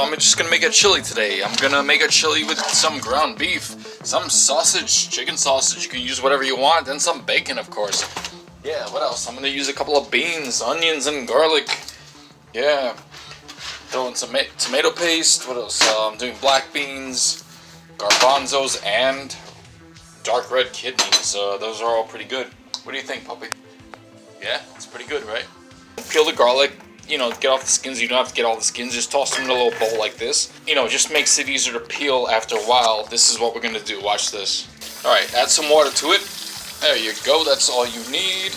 I'm just gonna make a chili today. I'm gonna make a chili with some ground beef, some sausage, chicken sausage. You can use whatever you want, and some bacon, of course. Yeah, what else? I'm gonna use a couple of beans, onions, and garlic. Yeah. Throwing some tomato paste. What else? I'm doing black beans, garbanzos, and dark red kidneys. Those are all pretty good. What do you think, puppy? Yeah, it's pretty good, right? Peel the garlic. You know, get off the skins. You don't have to get all the skins. Just toss them in a little bowl like this. You know, just makes it easier to peel after a while. This is what we're gonna do. Watch this. Alright, add some water to it. There you go. That's all you need.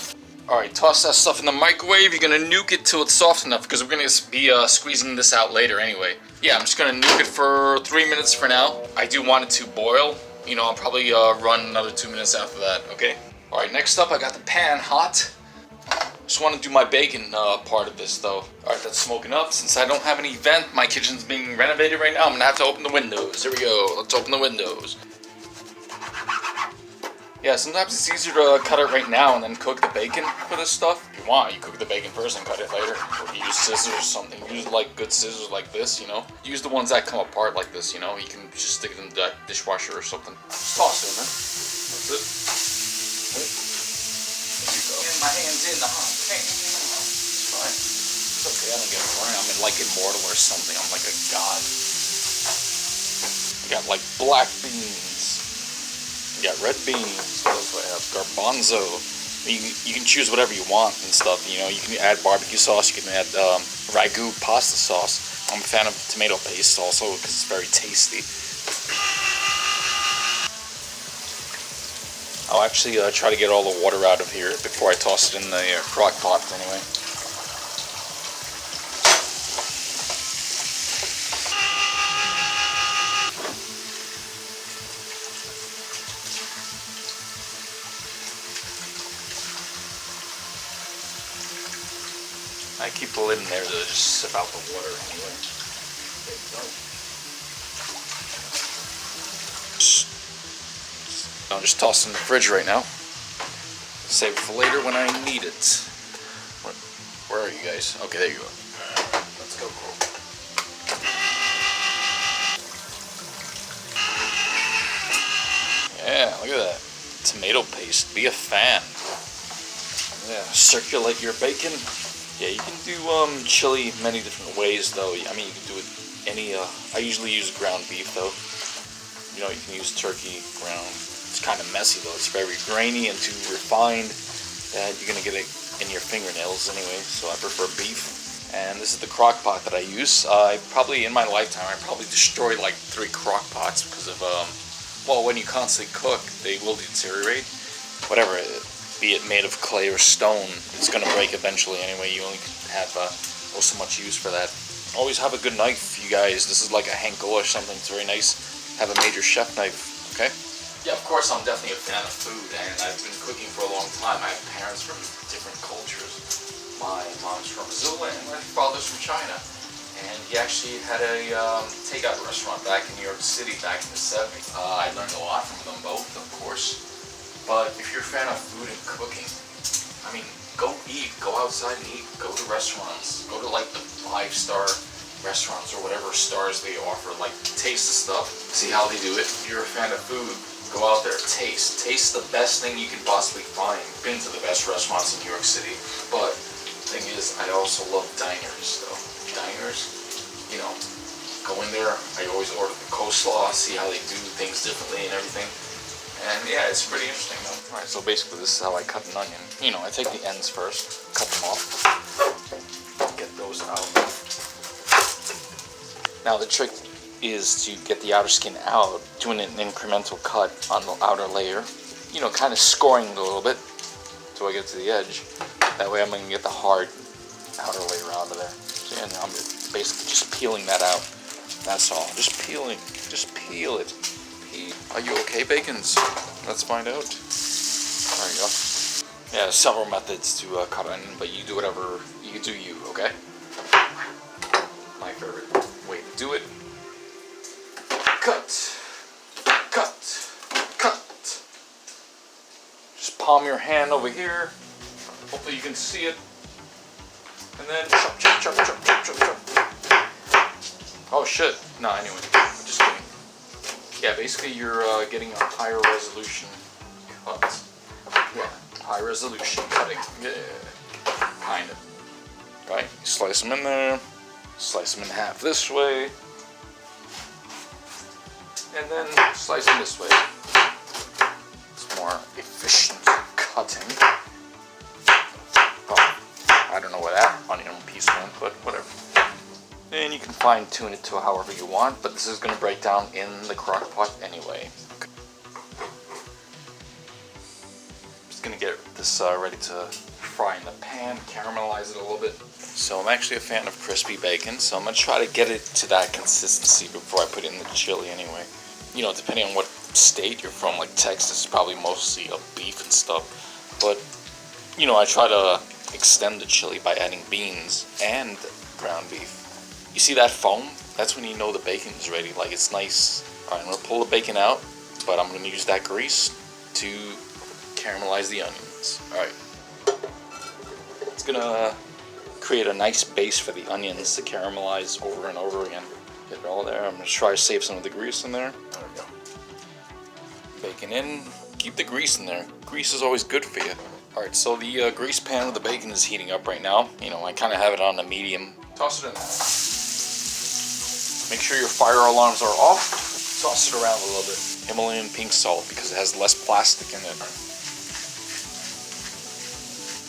Alright, toss that stuff in the microwave. You're gonna nuke it till it's soft enough because we're gonna be squeezing this out later anyway. Yeah, I'm just gonna nuke it for 3 minutes for now. I do want it to boil. You know, I'll probably run another 2 minutes after that, okay? Alright, next up I got the pan hot. Just want to do my bacon part of this though. Alright, that's smoking up. Since I don't have any vent, my kitchen's being renovated right now, I'm gonna have to open the windows. Here we go, let's open the windows. Yeah, sometimes it's easier to cut it right now and then cook the bacon for this stuff. If you want, you cook the bacon first and cut it later. Or you use scissors or something. Use like good scissors like this, you know. Use the ones that come apart like this, you know. You can just stick it in the dishwasher or something. Just toss it in there. That's it. Getting my hands in the hot pan. It's fine. It's okay, I don't get burned. I'm like immortal or something. I'm like a god. I got like black beans. You got red beans. What else do I have? Garbanzo. You can choose whatever you want and stuff. You know, you can add barbecue sauce. You can add ragu pasta sauce. I'm a fan of tomato paste also because it's very tasty. I'll actually try to get all the water out of here before I toss it in the crock pot anyway. I keep the lid in there to just sip out the water anyway. There you go. I'll just toss it in the fridge right now. Save it for later when I need it. Where are you guys? Okay, there you go. Let's go. Yeah, look at that. Tomato paste. Be a fan. Yeah, circulate your bacon. Yeah, you can do chili many different ways though. I mean, you can do it any, I usually use ground beef though. You know, you can use turkey, ground. It's kind of messy though. It's very grainy and too refined that you're going to get it in your fingernails anyway. So I prefer beef. And this is the crock pot that I use. In my lifetime, I probably destroyed like 3 crock pots because of, well, when you constantly cook, they will deteriorate. Whatever be it made of clay or stone, it's going to break eventually anyway. You only have so much use for that. Always have a good knife, you guys. This is like a Henkel or something. It's very nice. Have a major chef knife, okay? Yeah, of course, I'm definitely a fan of food, and I've been cooking for a long time. I have parents from different cultures. My mom's from Brazil, and my father's from China. And he actually had a takeout restaurant back in New York City back in the 70s. I learned a lot from them both, of course. But if you're a fan of food and cooking, I mean, go eat, go outside and eat, go to restaurants, go to like the 5-star restaurants or whatever stars they offer, like taste the stuff, see how they do it. If you're a fan of food, go out there, taste the best thing you can possibly find. Been to the best restaurants in New York City, but the thing is, I also love diners though. Diners, you know, go in there, I always order the coleslaw, see how they do things differently and everything. And yeah, it's pretty interesting though. Alright, so basically this is how I cut an onion. You know, I take the ends first, cut them off, get those out. Now the trick is to get the outer skin out, doing an incremental cut on the outer layer. You know, kind of scoring it a little bit until I get to the edge. That way I'm going to get the hard outer layer out of there. So yeah, now I'm basically just peeling that out. That's all. Just peeling. Just peel it. Are you okay, bacons? Let's find out. There you go. Yeah, several methods to cut onion, but you do whatever you do, okay? My favorite way to do it. Cut. Cut. Cut. Just palm your hand over here. Hopefully you can see it. And then chop, chop, chop, chop, chop, chop, chop. Oh shit. No, anyway, just kidding. Yeah, basically you're getting a higher resolution cut. Yeah, high resolution cutting. Yeah, kind of. Right, you slice them in there, slice them in half this way, and then slice them this way. It's more efficient cutting. Oh, I don't know where that onion piece went, but whatever. And you can fine tune it to however you want, but this is going to break down in the crock pot anyway. Okay. Just going to get this ready to fry in the pan, caramelize it a little bit. So I'm actually a fan of crispy bacon, so I'm going to try to get it to that consistency before I put it in the chili anyway. You know, depending on what state you're from, like Texas is probably mostly a beef and stuff, but you know, I try to extend the chili by adding beans and ground beef. You see that foam? That's when you know the bacon is ready, like it's nice. Alright, I'm going to pull the bacon out, but I'm going to use that grease to caramelize the onions. Alright. It's going to create a nice base for the onions to caramelize over and over again. Get it all there. I'm going to try to save some of the grease in there. There we go. Bacon in. Keep the grease in there. Grease is always good for you. Alright, so the grease pan with the bacon is heating up right now. You know, I kind of have it on a medium. Toss it in there. Make sure your fire alarms are off. Toss it around a little bit. Himalayan pink salt because it has less plastic in it.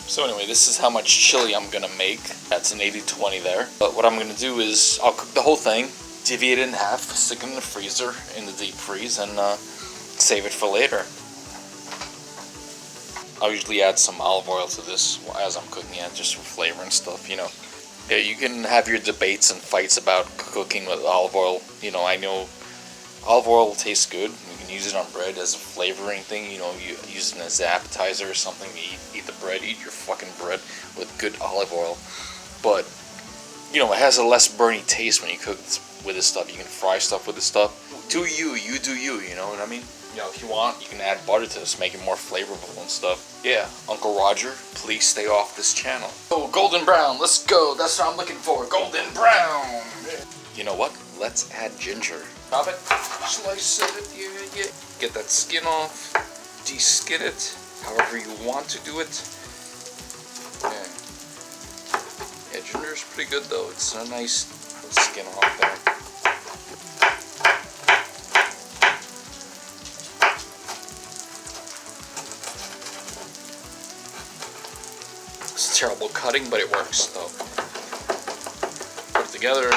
So anyway, this is how much chili I'm going to make. That's an 80-20 there. But what I'm going to do is I'll cook the whole thing, divvy it in half, stick it in the freezer, in the deep freeze, and save it for later. I'll usually add some olive oil to this as I'm cooking it, just for flavor and stuff, you know. Yeah, you can have your debates and fights about cooking with olive oil. You know, I know olive oil tastes good. You can use it on bread as a flavoring thing. You know, you use it as an appetizer or something. Eat the bread, eat your fucking bread with good olive oil. But, you know, it has a less burny taste when you cook with this stuff. You can fry stuff with this stuff. Do you do you, you know what I mean? You know, if you want, you can add butter to this, make it more flavorful and stuff. Yeah, Uncle Roger, please stay off this channel. Oh, golden brown, let's go. That's what I'm looking for, golden brown. You know what? Let's add ginger. Chop it, slice it, yeah. Get that skin off, de-skin it, however you want to do it. Yeah, ginger's pretty good though. It's a nice skin off there. Terrible cutting, but it works though. Put it together,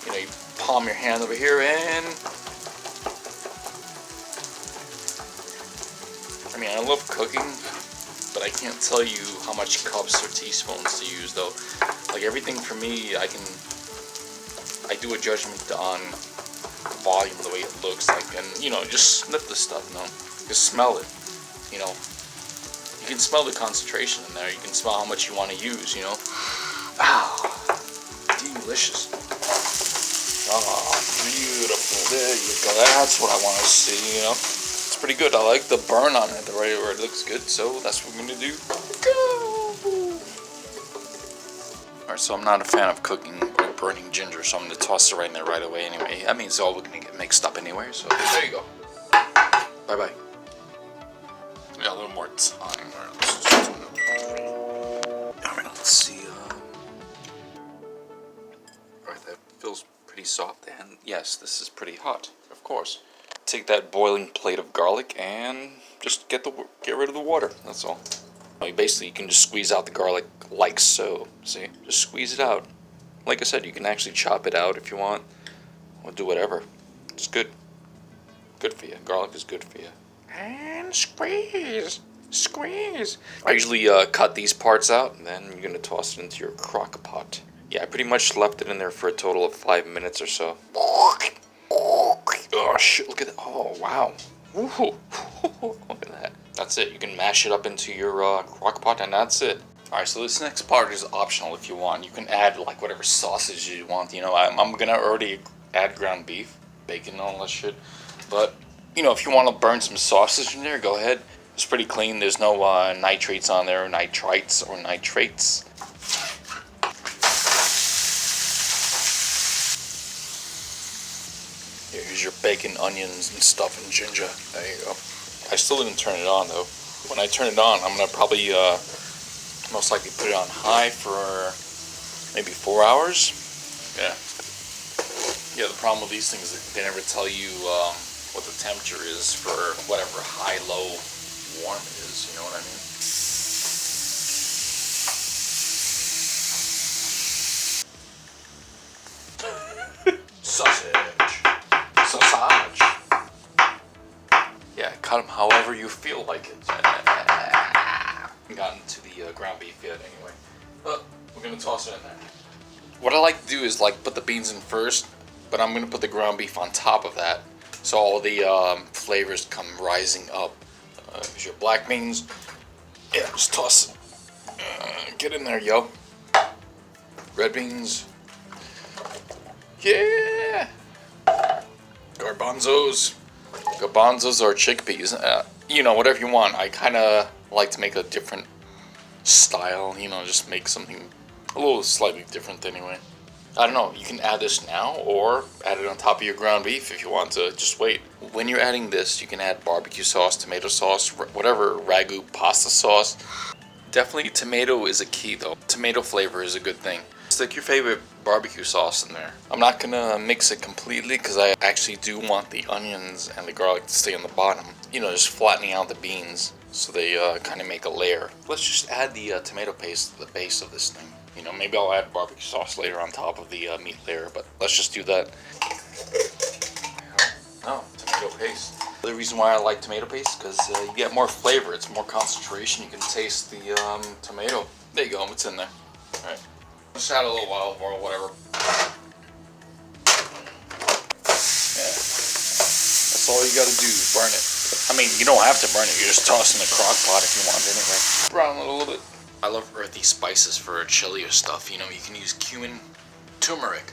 you know, you palm your hand over here, and I mean, I love cooking, but I can't tell you how much cups or teaspoons to use though. Like everything for me, I do a judgment on volume, the way it looks like, and you know, just snip the stuff, you know, just smell it, you know. You can smell the concentration in there. You can smell how much you want to use, you know. Ah, delicious. Ah, beautiful. There you go. That's what I want to see, you know. It's pretty good. I like the burn on it, the right where it looks good. So that's what we're going to do. Go! Alright, so I'm not a fan of cooking or burning ginger, so I'm going to toss it right in there right away anyway. That means all we're going to get mixed up anyway. So there you go. Bye-bye. Yeah, a little more time. Alright, let's see. Alright, that feels pretty soft. And yes, this is pretty hot, of course. Take that boiling plate of garlic and just get rid of the water. That's all. Basically, you can just squeeze out the garlic like so. See? Just squeeze it out. Like I said, you can actually chop it out if you want. Or do whatever. It's good. Good for you. Garlic is good for you. And squeeze. Squeeze. I usually cut these parts out, and then you're going to toss it into your crock pot. Yeah, I pretty much left it in there for a total of 5 minutes or so. Oh shit, look at that. Oh, wow. Woohoo. Look at that. That's it. You can mash it up into your crock pot, and that's it. Alright, so this next part is optional if you want. You can add like whatever sausage you want. You know, I'm going to already add ground beef, bacon, all that shit. But you know, if you want to burn some sausage in there, go ahead. It's pretty clean. There's no nitrates on there, nitrites or nitrates. Here's your bacon, onions, and stuff, and ginger. There you go. I still didn't turn it on though. When I turn it on, I'm gonna probably most likely put it on high for maybe 4 hours. Yeah. Yeah, the problem with these things is they never tell you what the temperature is for whatever high, low, warm is, you know what I mean? Sausage. Yeah, cut them however you feel like it. Haven't gotten to the ground beef yet anyway. But we're gonna toss it in there. What I like to do is like put the beans in first, but I'm gonna put the ground beef on top of that, so all the flavors come rising up. Here's your black beans. Yeah, just toss it. Get in there, yo. Red beans. Yeah. Garbanzos. Garbanzos or chickpeas. You know, whatever you want. I kind of like to make a different style. You know, just make something a little slightly different anyway. I don't know, you can add this now or add it on top of your ground beef if you want to just wait. When you're adding this, you can add barbecue sauce, tomato sauce, whatever ragu pasta sauce. Definitely tomato is a key though. Tomato flavor is a good thing. Stick your favorite barbecue sauce in there. I'm not gonna mix it completely because I actually do want the onions and the garlic to stay on the bottom. You know, just flattening out the beans so they kind of make a layer. Let's just add the tomato paste to the base of this thing. You know, maybe I'll add barbecue sauce later on top of the meat layer, but let's just do that. Oh, tomato paste. The reason why I like tomato paste is because you get more flavor. It's more concentration. You can taste the tomato. There you go. It's in there. All right. Just add a little olive oil, whatever. Yeah. That's all you got to do. Burn it. I mean, you don't have to burn it. You just toss it in the crock pot if you want anyway. Brown it a little bit. I love earthy spices for chili or stuff. You know, you can use cumin, turmeric,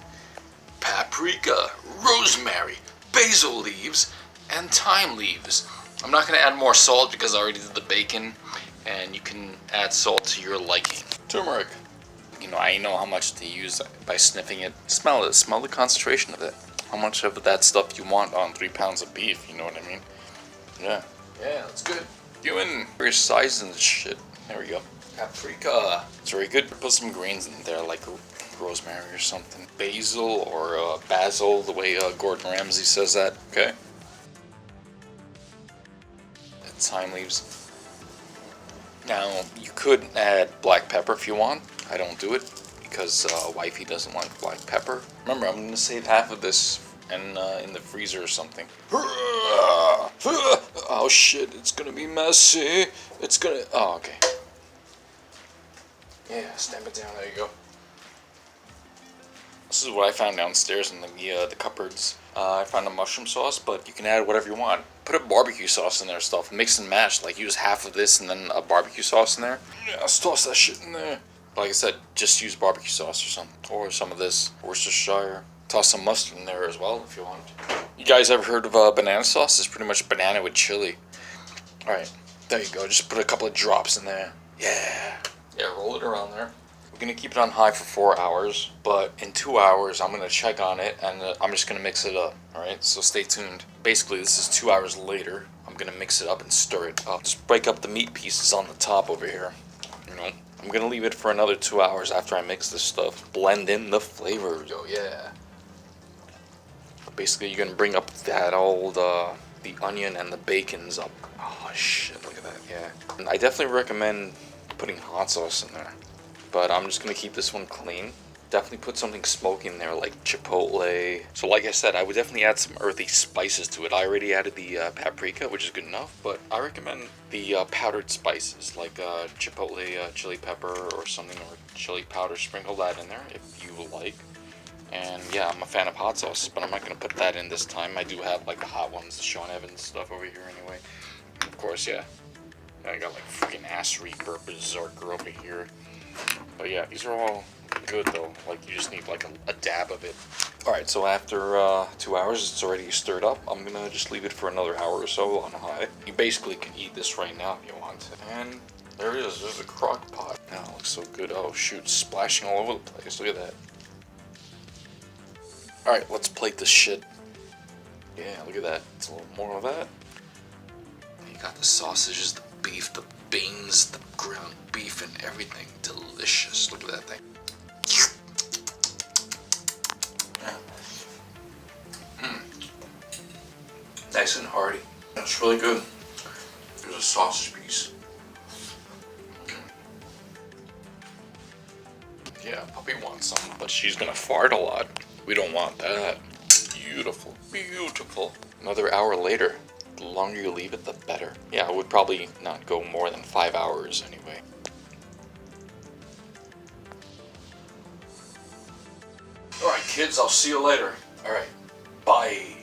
paprika, rosemary, basil leaves, and thyme leaves. I'm not going to add more salt because I already did the bacon, and you can add salt to your liking. Turmeric. You know, I know how much to use by sniffing it. Smell it. Smell the concentration of it. How much of that stuff you want on 3 pounds of beef, you know what I mean? Yeah. Yeah, that's good. Cumin. Various sizes and shit. There we go. Paprika. It's very good. Put some greens in there like rosemary or something. Basil or basil, the way Gordon Ramsay says that. Okay. Thyme leaves. Now, you could add black pepper if you want. I don't do it because wifey doesn't like black pepper. Remember, I'm going to save half of this and in the freezer or something. Oh shit, it's going to be messy. It's going to... Oh, okay. Yeah, stamp it down. There you go. This is what I found downstairs in the cupboards. I found a mushroom sauce, but you can add whatever you want. Put a barbecue sauce in there, stuff. Mix and match. Like use half of this and then a barbecue sauce in there. Yeah, let's toss that shit in there. Like I said, just use barbecue sauce or something, or some of this Worcestershire. Toss some mustard in there as well if you want. You guys ever heard of banana sauce? It's pretty much banana with chili. All right, there you go. Just put a couple of drops in there. Yeah. Yeah, roll it around there. We're going to keep it on high for 4 hours, but in 2 hours, I'm going to check on it, and I'm just going to mix it up, alright? So stay tuned. Basically, this is 2 hours later. I'm going to mix it up and stir it up. Just break up the meat pieces on the top over here, you know? I'm going to leave it for another 2 hours after I mix this stuff. Blend in the flavor, yo, yeah. Basically, you're going to bring up that old, the onion and the bacon's up. Oh, shit, look at that, yeah. And I definitely recommend putting hot sauce in there, but I'm just gonna keep this one clean. Definitely put something smoky in there like chipotle. So like I said, I would definitely add some earthy spices to it. I already added the paprika, which is good enough, but I recommend the powdered spices like chipotle chili pepper or something, or chili powder. Sprinkle that in there if you like. And yeah, I'm a fan of hot sauces, but I'm not gonna put that in this time. I do have like the hot ones, the Sean Evans stuff over here anyway. Of course, yeah. I got like freaking Ass Reaper Berserker over here. But yeah, these are all good though. Like you just need like a dab of it. Alright, so after 2 hours, it's already stirred up. I'm gonna just leave it for another hour or so on high. You basically can eat this right now if you want. And there it is. There's a crock pot. Now it looks so good. Oh shoot, splashing all over the place. Look at that. Alright, let's plate this shit. Yeah, look at that. It's a little more of that. You got the sausages, the beef, the beans, the ground beef, and everything. Delicious. Look at that thing. Nice and hearty. That's really good. There's a sausage piece. Yeah, puppy wants some, but she's gonna fart a lot. We don't want that. Beautiful, beautiful. Another hour later. The longer you leave it, the better. Yeah, I would probably not go more than 5 hours anyway. Alright kids, I'll see you later. Alright, bye.